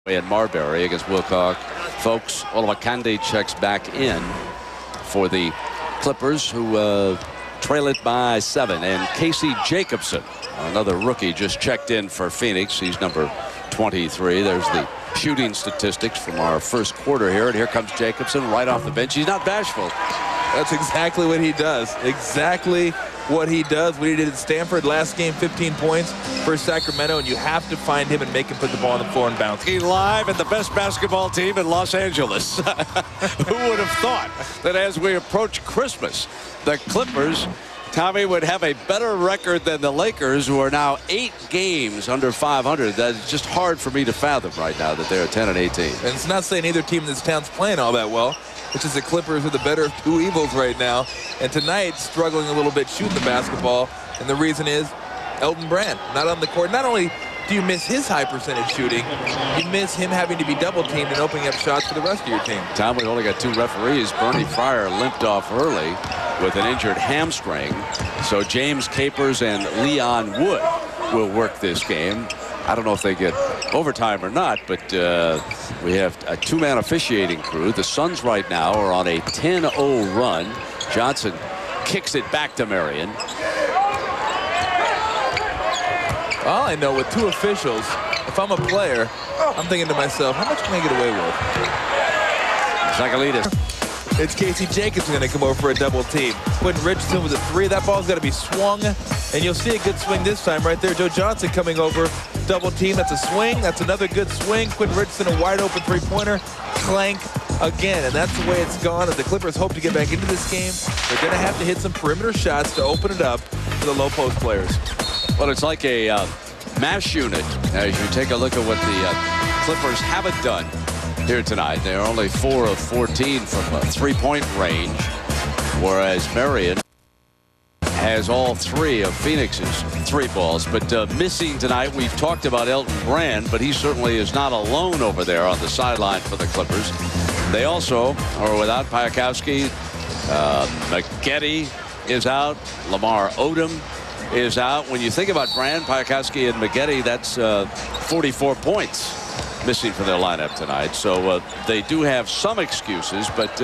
And Marbury against Wilcox. Folks, Olowokandi checks back in for the Clippers, who trail it by 7. And Casey Jacobson, another rookie, just checked in for Phoenix. He's number 23. There's the shooting statistics from our first quarter here. And here comes Jacobson right off the bench. He's not bashful. That's exactly what he does. Exactly what he does. What he did at Stanford last game, 15 points for Sacramento, and you have to find him and make him put the ball on the floor and bounce. He live at the best basketball team in Los Angeles. Who would have thought that as we approach Christmas, the Clippers, Tommy, would have a better record than the Lakers, who are now 8 games under 500. That's just hard for me to fathom right now that they're 10 and 18. And it's not saying either team in this town's playing all that well. It's just the Clippers are the better of two evils right now. And tonight, struggling a little bit shooting the basketball. And the reason is Elton Brand, not on the court. Not only do you miss his high percentage shooting, you miss him having to be double teamed and opening up shots for the rest of your team. Tom, we only got 2 referees. Bernie Fryer limped off early with an injured hamstring. So James Capers and Leon Wood will work this game. I don't know if they get overtime or not, but we have a 2-man officiating crew. The Suns right now are on a 10-0 run. Johnson kicks it back to Marion. All I know with 2 officials, if I'm a player, I'm thinking to myself, how much can I get away with? Zachalidis. It's Casey Jacobson going to come over for a double team. Quentin Richardson with a 3. That ball's got to be swung, and you'll see a good swing this time right there. Joe Johnson coming over, double team. That's a swing. That's another good swing. Quentin Richardson, a wide open 3-pointer. Clank again, and that's the way it's gone. As the Clippers hope to get back into this game, they're going to have to hit some perimeter shots to open it up for the low post players. Well, it's like a mash unit as you take a look at what the Clippers haven't done here tonight. They're only 4 of 14 from a 3-point range, whereas Marion has all 3 of Phoenix's 3 balls. But missing tonight, we've talked about Elton Brand, but he certainly is not alone over there on the sideline for the Clippers. They also are without Piakowski. McGetty is out. Lamar Odom is out. When you think about Brand, Piakowski, and McGetty, that's 44 points missing from their lineup tonight. So they do have some excuses, but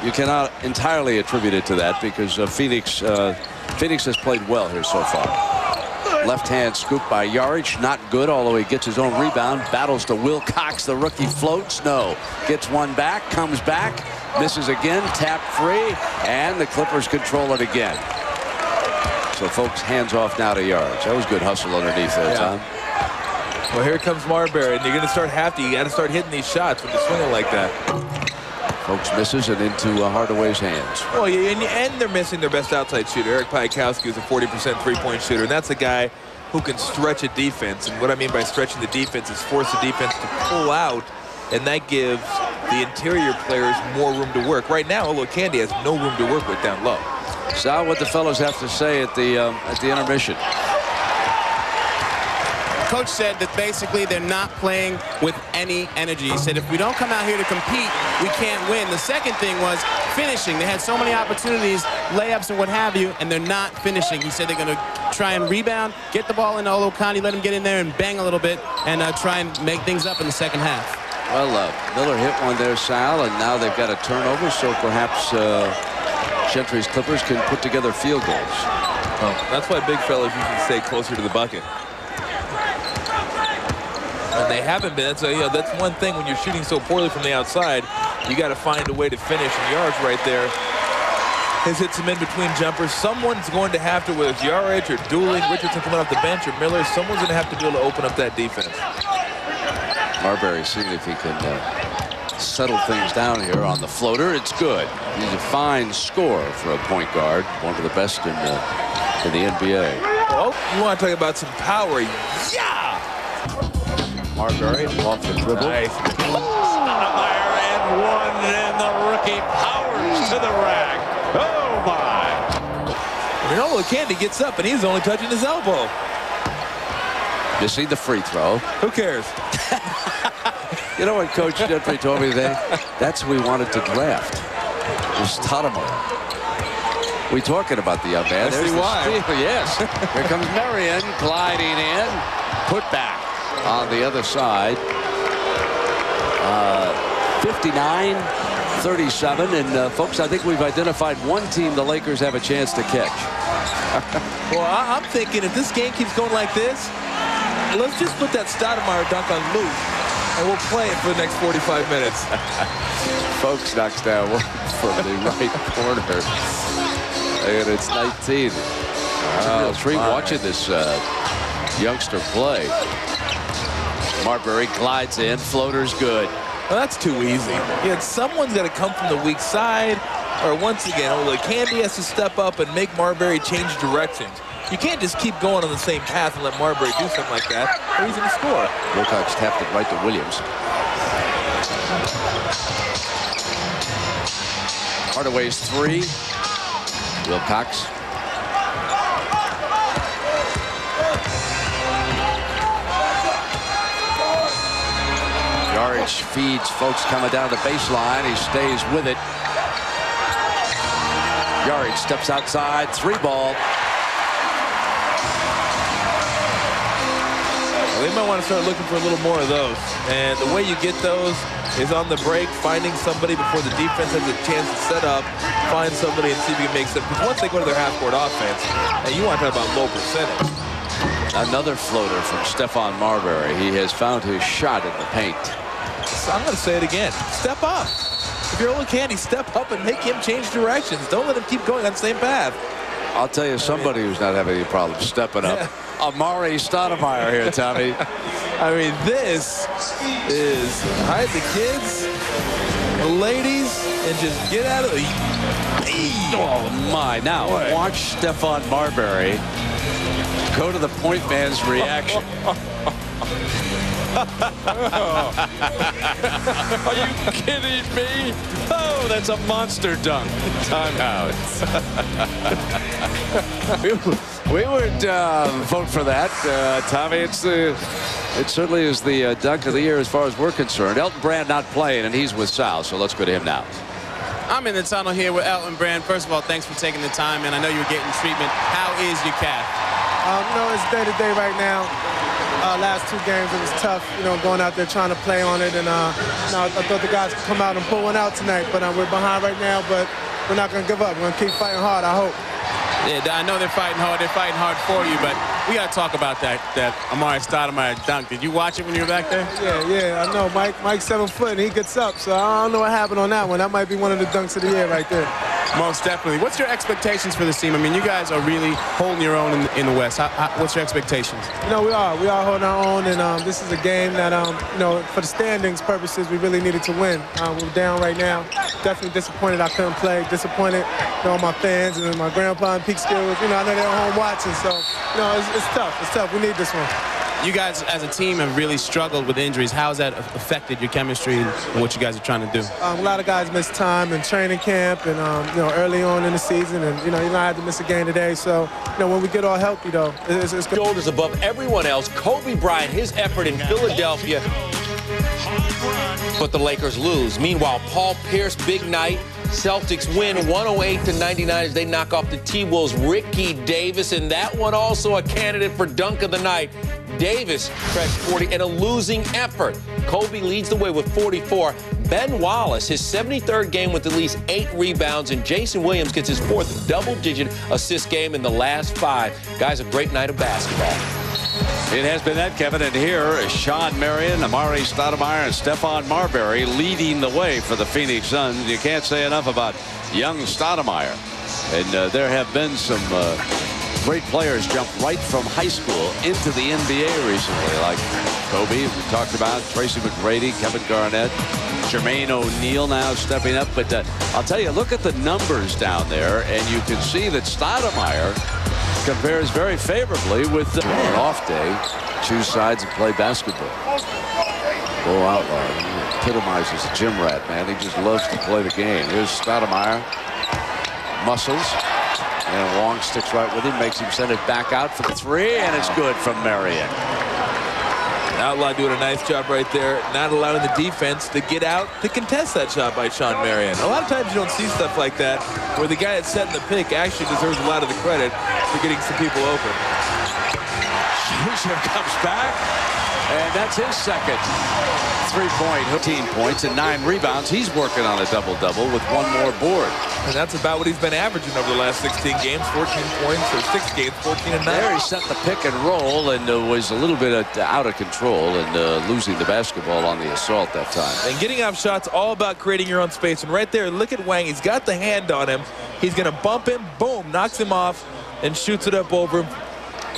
you cannot entirely attribute it to that because Phoenix has played well here so far. Left hand scoop by Yarich, not good, although he gets his own rebound. Battles to Wilcox, the rookie floats, no. Gets one back, comes back, misses again, tap free, and the Clippers control it again. So folks, hands off now to Yarich. That was good hustle underneath there, Tom. Well, here comes Marbury, and you're going to start you got to start hitting these shots when you swing it like that. Folks misses and into Hardaway's hands. Well, and they're missing their best outside shooter. Eric Piakowski is a 40% 3-point shooter, and that's a guy who can stretch a defense. And what I mean by stretching the defense is force the defense to pull out, and that gives the interior players more room to work. Right now, Olowokandi has no room to work with down low. So what the fellows have to say at the intermission. Coach said that basically they're not playing with any energy. He said if we don't come out here to compete, we can't win. The second thing was finishing. They had so many opportunities, layups and what have you, and they're not finishing. He said they're going to try and rebound, get the ball into Olowokandi, let him get in there and bang a little bit, and try and make things up in the second half. Well, Miller hit one there, Sal, and now they've got a turnover, so perhaps Gentry's Clippers can put together field goals. Well, that's why big fellas usually stay closer to the bucket. And they haven't been. So, that's one thing when you're shooting so poorly from the outside. You got to find a way to finish. And Yarich right there has hit some in-between jumpers. Someone's going to have to, whether it's Yarich or Dooling, Richardson coming off the bench, or Miller, someone's going to have to be able to open up that defense. Marbury seeing if he can settle things down here on the floater. It's good. He's a fine scorer for a point guard, one of the best in the NBA. Well, you want to talk about some power? Yeah! Marbury off the dribble. Nice. Amare and one, and the rookie powers to the rack. Oh my! Olowokandi gets up, and he's only touching his elbow. You see the free throw. Who cares? You know what Coach Gentry told me today? That's who we wanted to draft. Was Tottenham. We talking about the young man. There's the why. Yes. Here comes Marion gliding in. Put back on the other side. 59-37. And, folks, I think we've identified one team the Lakers have a chance to catch. Well, I'm thinking if this game keeps going like this, let's just put that Stoudemire dunk on loop, and we'll play it for the next 45 minutes. Folks knocks down one from the right corner. And it's 19. Oh, treat watching this youngster play. Marbury glides in. Floater's good. Well, that's too easy. Yeah, someone's got to come from the weak side. Or once again, Olowokandi has to step up and make Marbury change directions. You can't just keep going on the same path and let Marbury do something like that, or he's going to score. Wilcox tapped it right to Williams. Hardaway's three. Wilcox. Yardage feeds folks coming down the baseline. He stays with it. Yardage steps outside. 3-ball. Well, they might want to start looking for a little more of those. And the way you get those is on the break, finding somebody before the defense has a chance to set up, find somebody and see if you can make some. Because once they go to their half-court offense, and you want to talk about low percentage. Another floater from Stephon Marbury. He has found his shot in the paint. So I'm going to say it again. Step up. If you're Olowokandi, step up and make him change directions. Don't let him keep going on the same path. I'll tell you somebody who's not having any problem stepping up. Yeah. Amare Stoudemire here, Tommy. I mean, this is hide the kids, the ladies, and just get out of the... Oh, my. Now, watch Stephon Marbury go to the point man's reaction. Are you kidding me? Oh, that's a monster dunk. Timeout. we would vote for that, Tommy. It certainly is the dunk of the year as far as we're concerned. Elton Brand not playing, and he's with Sal, so let's go to him now. I'm in the tunnel here with Elton Brand. First of all, thanks for taking the time, and I know you're getting treatment. How is your calf? No, it's day-to-day right now. Last 2 games, it was tough, going out there trying to play on it. And I thought the guys could come out and pull one out tonight. But we're behind right now, but we're not going to give up. We're going to keep fighting hard, I hope. Yeah, I know they're fighting hard. They're fighting hard for you, but we got to talk about that Amare Stoudemire dunk. Did you watch it when you were back there? Yeah, I know. Mike's 7 foot, and he gets up. So I don't know what happened on that one. That might be one of the dunks of the year right there. Most definitely. What's your expectations for this team? I mean, you guys are really holding your own in the West. What's your expectations? We are holding our own, and this is a game that, for the standings purposes, we really needed to win. We're down right now. Definitely disappointed I couldn't play. Disappointed, all my fans and my grandpa and Peak Skills. I know they're at home watching, so, it's tough. It's tough. We need this one. You guys, as a team, have really struggled with injuries. How has that affected your chemistry and what you guys are trying to do? A lot of guys missed time in training camp and, early on in the season. And, I had to miss a game today. So, when we get all healthy, though, it's good. Shoulders above everyone else. Kobe Bryant, his effort in Philadelphia. But the Lakers lose. Meanwhile, Paul Pierce, big night. Celtics win 108-99 as they knock off the T-Wolves' Ricky Davis. And that one also a candidate for dunk of the night. Davis cracks 40 in a losing effort. Kobe leads the way with 44. Ben Wallace, his 73rd game with at least 8 rebounds, and Jason Williams gets his 4th double-digit assist game in the last 5. Guys, a great night of basketball. It has been that, Kevin, and here is Sean Marion, Amare Stoudemire, and Stephon Marbury leading the way for the Phoenix Suns. You can't say enough about young Stoudemire. And there have been some great players jump right from high school into the NBA recently, like Kobe, we talked about, Tracy McGrady, Kevin Garnett, Jermaine O'Neal now stepping up. But I'll tell you, look at the numbers down there, and you can see that Stoudemire compares very favorably with an off day. Choose sides and play basketball. Bull Outlaw, he epitomizes a gym rat, man. He just loves to play the game. Here's Stoudemire, muscles. And Wong sticks right with him, makes him send it back out for the 3, and it's good from Marion. Outlaw doing a nice job right there, not allowing the defense to get out to contest that shot by Sean Marion. A lot of times you don't see stuff like that, where the guy that's setting the pick actually deserves a lot of the credit for getting some people open. Schuster comes back. And that's his second three-point. 15 points and 9 rebounds. He's working on a double-double with 1 more board. And that's about what he's been averaging over the last 16 games. 14 points, or 6 games, 14 and 9. There he set the pick and roll and was a little bit out of control and losing the basketball on the assault that time. And getting off shots, all about creating your own space. And right there, look at Wang. He's got the hand on him. He's going to bump him, boom, knocks him off, and shoots it up over him.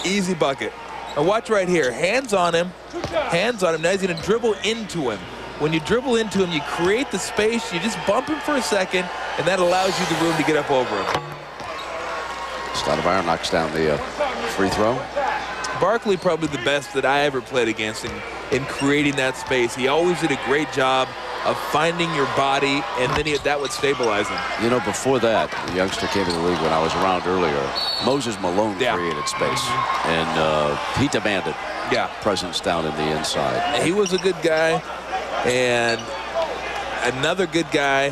Easy bucket. Now watch right here. Hands on him. Hands on him. Now he's going to dribble into him. When you dribble into him, you create the space. You just bump him for a second, and that allows you the room to get up over him. Stoudemire knocks down the free throw. Barkley probably the best that I ever played against in creating that space. He always did a great job of finding your body, and then that would stabilize him. You know, before that, the youngster came to the league when I was around earlier. Moses Malone created space, and he demanded presence down in the inside. And he was a good guy, and another good guy,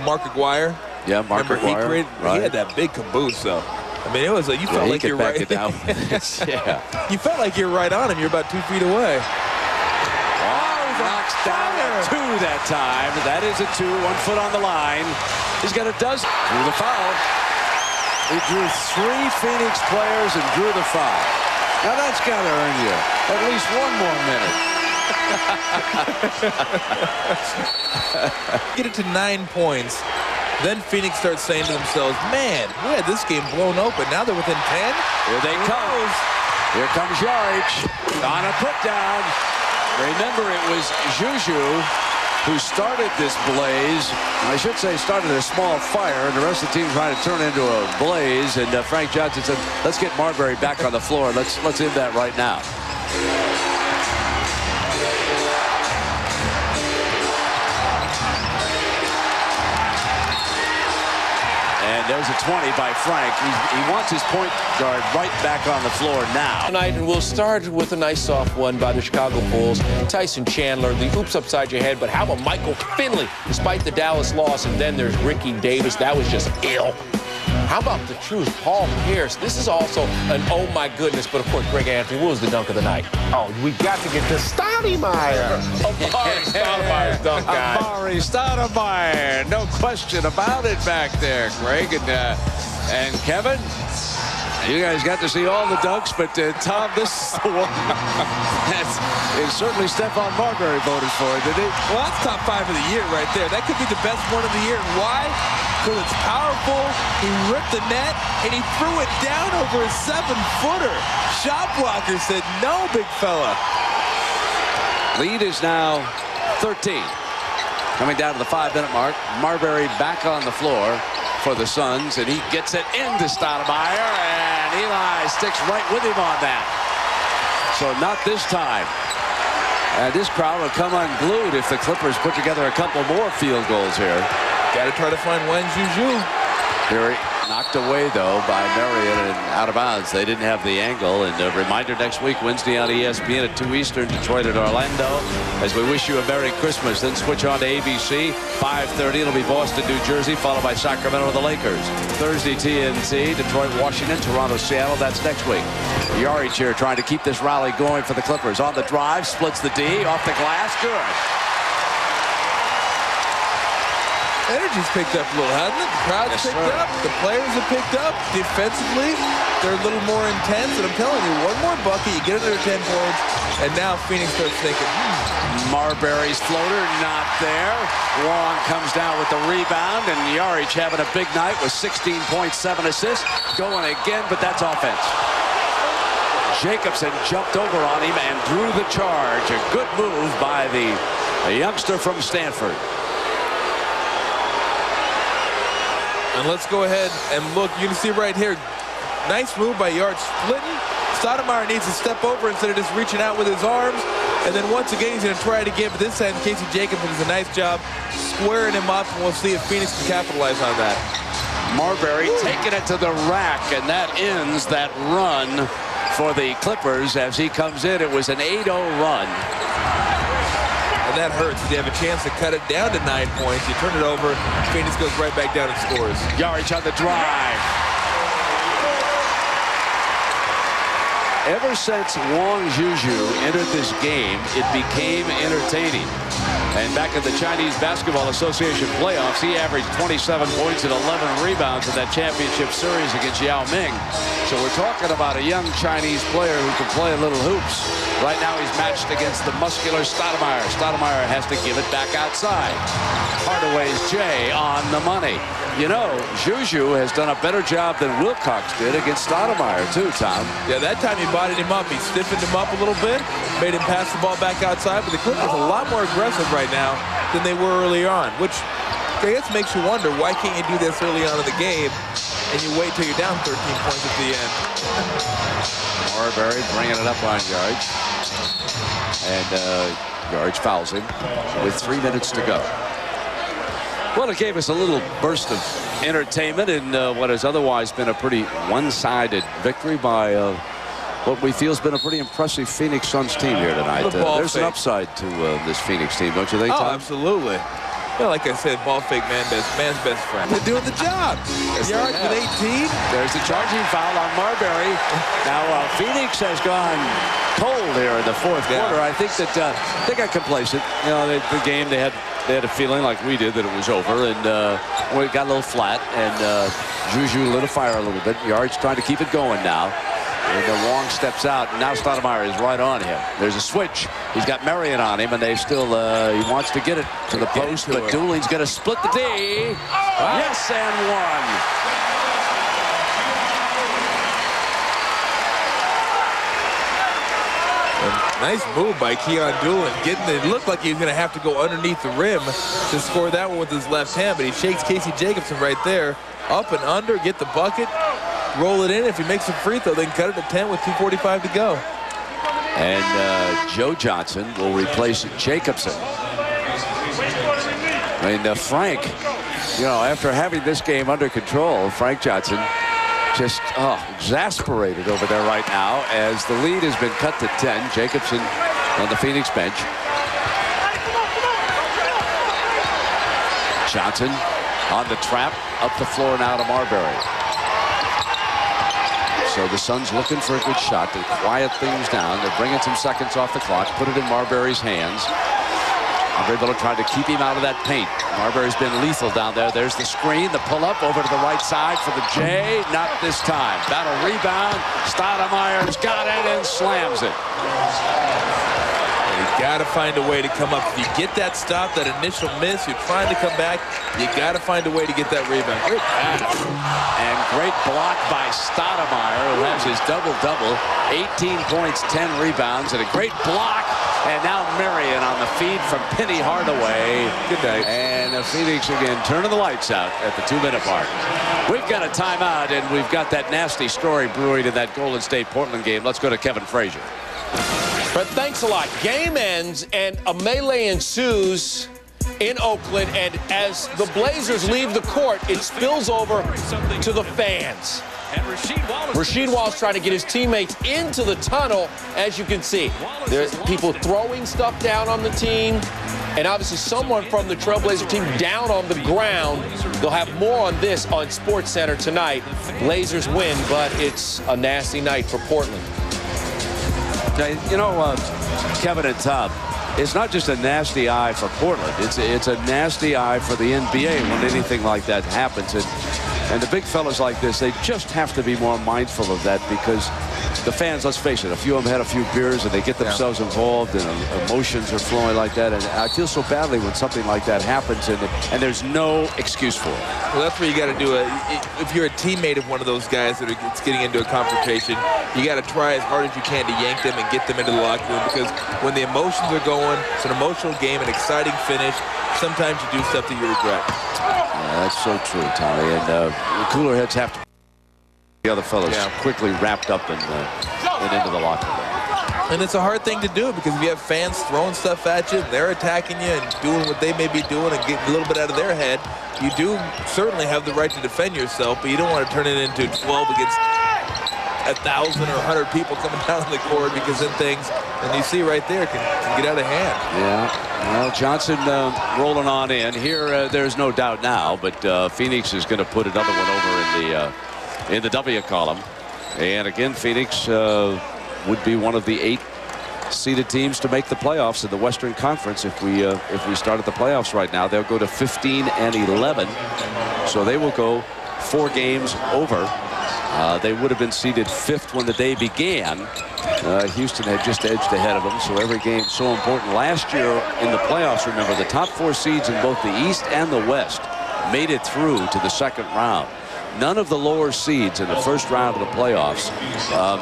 Mark Aguirre. Yeah, Mark Aguirre. He had that big caboose, so. I mean, it was you felt like you're right. It down. You felt like you're right on him. You're about 2 feet away. Knocks down a 2 that time. That is a 2, 1 foot on the line. He's got a dozen. Drew the foul. He drew 3 Phoenix players and drew the foul. Now that's got to earn you at least 1 more minute. Get it to 9 points. Then Phoenix starts saying to themselves, man, we had this game blown open. Now they're within 10. Here they come. Here comes Yarich on a put down. Remember, it was Juju who started this blaze. I should say started a small fire, and the rest of the team trying to turn it into a blaze. And Frank Johnson said, let's get Marbury back on the floor. Let's end that right now. And there's a 20 by Frank. He wants his point guard right back on the floor now. Tonight, and we'll start with a nice soft one by the Chicago Bulls. Tyson Chandler, the oops upside your head, but how about Michael Finley, despite the Dallas loss? And then there's Ricky Davis. That was just ill. How about the truth, Paul Pierce? This is also an oh my goodness, but of course, Greg Anthony, what was the dunk of the night? Oh, we got to get to Stoudemire. Amare Stoudemire's dunk, guy. Amare Stoudemire, no question about it back there, Greg. And Kevin, you guys got to see all the dunks, but Tom, this is the one that certainly Stephon Marbury voted for, didn't he? Well, that's top 5 of the year right there. That could be the best one of the year. Why? Because it's powerful. He ripped the net, and he threw it down over a 7-footer. Shot blocker said, no, big fella. Lead is now 13. Coming down to the 5-minute mark. Marbury back on the floor for the Suns, and he gets it into Stoudemire, and Eli sticks right with him on that. So not this time. And this crowd will come unglued if the Clippers put together a couple more field goals here. Got to try to find Wang Juju. Here, knocked away, though, by Marriott and out of bounds. They didn't have the angle. And a reminder next week, Wednesday on ESPN at 2 Eastern, Detroit at Orlando. As we wish you a Merry Christmas. Then switch on to ABC. 5:30, it'll be Boston, New Jersey, followed by Sacramento, the Lakers. Thursday, TNT, Detroit, Washington, Toronto, Seattle. That's next week. Yarich here trying to keep this rally going for the Clippers. On the drive, splits the D, off the glass, good. Energy's picked up a little, hasn't it? The crowd's picked up. The players have picked up. Defensively, they're a little more intense. And I'm telling you, one more bucket, you get under 10 points, and now Phoenix starts thinking, Marbury's floater not there. Wong comes down with the rebound, and Yarich having a big night with 16.7 assists. Going again, but that's offense. Jacobson jumped over on him and drew the charge. A good move by the youngster from Stanford. And let's go ahead and look. You can see right here, nice move by Yarich splitting. Stoudemire needs to step over instead of just reaching out with his arms. And then once again, he's going to try it again. But this time, Casey Jacobson does a nice job squaring him up. And we'll see if Phoenix can capitalize on that. Marbury taking it to the rack, and that ends that run for the Clippers as he comes in. It was an 8-0 run. And that hurts. They have a chance to cut it down to 9 points. You turn it over, Phoenix goes right back down and scores. Yarich on the drive. ever since Wang Juju entered this game, it became entertaining. And back in the Chinese Basketball Association playoffs, he averaged 27 points and 11 rebounds in that championship series against Yao Ming. So we're talking about a young Chinese player who can play a little hoops. Right now he's matched against the muscular Stoudemire. Stoudemire has to give it back outside. Hardaway's Jay on the money. You know, Juju has done a better job than Wilcox did against Stoudemire, too, Tom. Yeah, that time he bodied him up. He stiffened him up a little bit, made him pass the ball back outside. But the Clippers are a lot more aggressive right now than they were early on, which I guess makes you wonder, why can't you do this early on in the game and you wait till you're down 13 points at the end? Marbury bringing it up on Yards. And Yards fouls him with 3 minutes to go. Well, it gave us a little burst of entertainment in what has otherwise been a pretty one-sided victory by what we feel has been a pretty impressive Phoenix Suns team here tonight. There's an upside to this Phoenix team, don't you think, Tom? Oh, absolutely. Yeah, like I said, ball fake man's best friend. They're doing the job. Yards with 18. There's the charging foul on Marbury. Now Phoenix has gone cold here in the fourth quarter. I think that they got complacent. You know, the game they had a feeling like we did that it was over, and well, it got a little flat, and Juju lit a fire a little bit. Yards trying to keep it going now. And Wong steps out, and now Stoudemire is right on him. There's a switch. He's got Marion on him, and they still, he wants to get it to the post, but Dooling's going to split the D. Yes, and one. Nice move by Keon Dooling. It looked like he was going to have to go underneath the rim to score that one with his left hand, but he shakes Casey Jacobson right there. Up and under, get the bucket, roll it in. If he makes a free throw, they can cut it to 10 with 2:45 to go. And Joe Johnson will replace Jacobson. I mean, Frank, you know, after having this game under control, Frank Johnson just exasperated over there right now as the lead has been cut to 10. Jacobson on the Phoenix bench. Johnson on the trap, up the floor now to Marbury. So the Suns looking for a good shot to quiet things down. They're bringing some seconds off the clock, put it in Marbury's hands. Andre Miller tried to keep him out of that paint. Marbury's been lethal down there. There's the screen, the pull-up over to the right side for the J. Not this time. Battle rebound. Stoudemire's got it and slams it. You got to find a way to come up. If you get that stop, that initial miss, you're trying to come back, you got to find a way to get that rebound. Great pass. And great block by Stoudemire, who has his double-double. 18 points, 10 rebounds, and a great block. And now Marion on the feed from Penny Hardaway. Good night. And Phoenix again turning the lights out at the 2-minute mark. We've got a timeout, and we've got that nasty story brewing in that Golden State-Portland game. Let's go to Kevin Frazier. Fred, thanks a lot. Game ends, and a melee ensues in Oakland, and as the Blazers leave the court, it spills over to the fans. And Rasheed Wallace trying to get his teammates into the tunnel. As you can see, there's people throwing stuff down on the team, and obviously someone from the Trailblazer team down on the ground. They'll have more on this on SportsCenter tonight. Blazers win, but it's a nasty night for Portland. You know, Kevin and Tom, it's not just a nasty eye for Portland. It's a nasty eye for the NBA when anything like that happens. And the big fellas like this, they just have to be more mindful of that, because the fans, let's face it, a few of them had a few beers and they get themselves involved and emotions are flowing like that. And I feel so badly when something like that happens and there's no excuse for it. Well, that's where you got to do it. If you're a teammate of one of those guys that are getting into a confrontation, you got to try as hard as you can to yank them and get them into the locker room, because when the emotions are going, it's an emotional game, an exciting finish. Sometimes you do stuff that you regret. Yeah, that's so true, Tommy. And the cooler heads have to. The other fellas quickly wrapped up and into the locker room. And it's a hard thing to do, because if you have fans throwing stuff at you, they're attacking you and doing what they may be doing and getting a little bit out of their head, you do certainly have the right to defend yourself, but you don't want to turn it into 12 against 1,000 or 100 people coming down the court, because then things, and you see right there, can get out of hand. Yeah, well, Johnson rolling on in. Here, there's no doubt now, but Phoenix is going to put another one over in the W column. And again, Phoenix would be one of the 8 seeded teams to make the playoffs in the Western Conference. If we started the playoffs right now, they'll go to 15 and 11. So they will go 4 games over. They would have been seeded 5th when the day began. Houston had just edged ahead of them, so every game so important. Last year in the playoffs, remember, the top 4 seeds in both the East and the West made it through to the second round. None of the lower seeds in the first round of the playoffs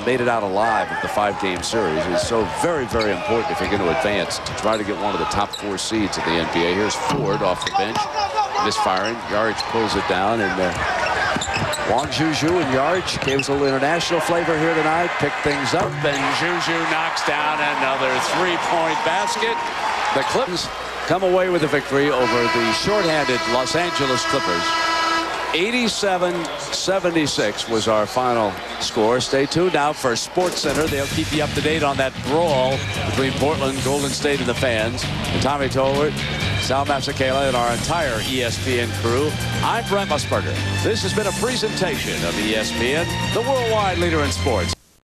made it out alive of the 5-game series. It's so very, very important if you're going to advance to try to get one of the top 4 seeds in the NBA. Here's Ford off the bench, misfiring. Yarich pulls it down, and Wang Juju and Yarich gave us a little international flavor here tonight. Picked things up, and Juju knocks down another 3-point basket. The Clippers come away with a victory over the shorthanded Los Angeles Clippers. 87-76 was our final score. Stay tuned now for Sports Center. They'll keep you up to date on that brawl between Portland, Golden State, and the fans. And Tommy Tolbert, Sal Masekela, and our entire ESPN crew. I'm Brent Musburger. This has been a presentation of ESPN, the worldwide leader in sports.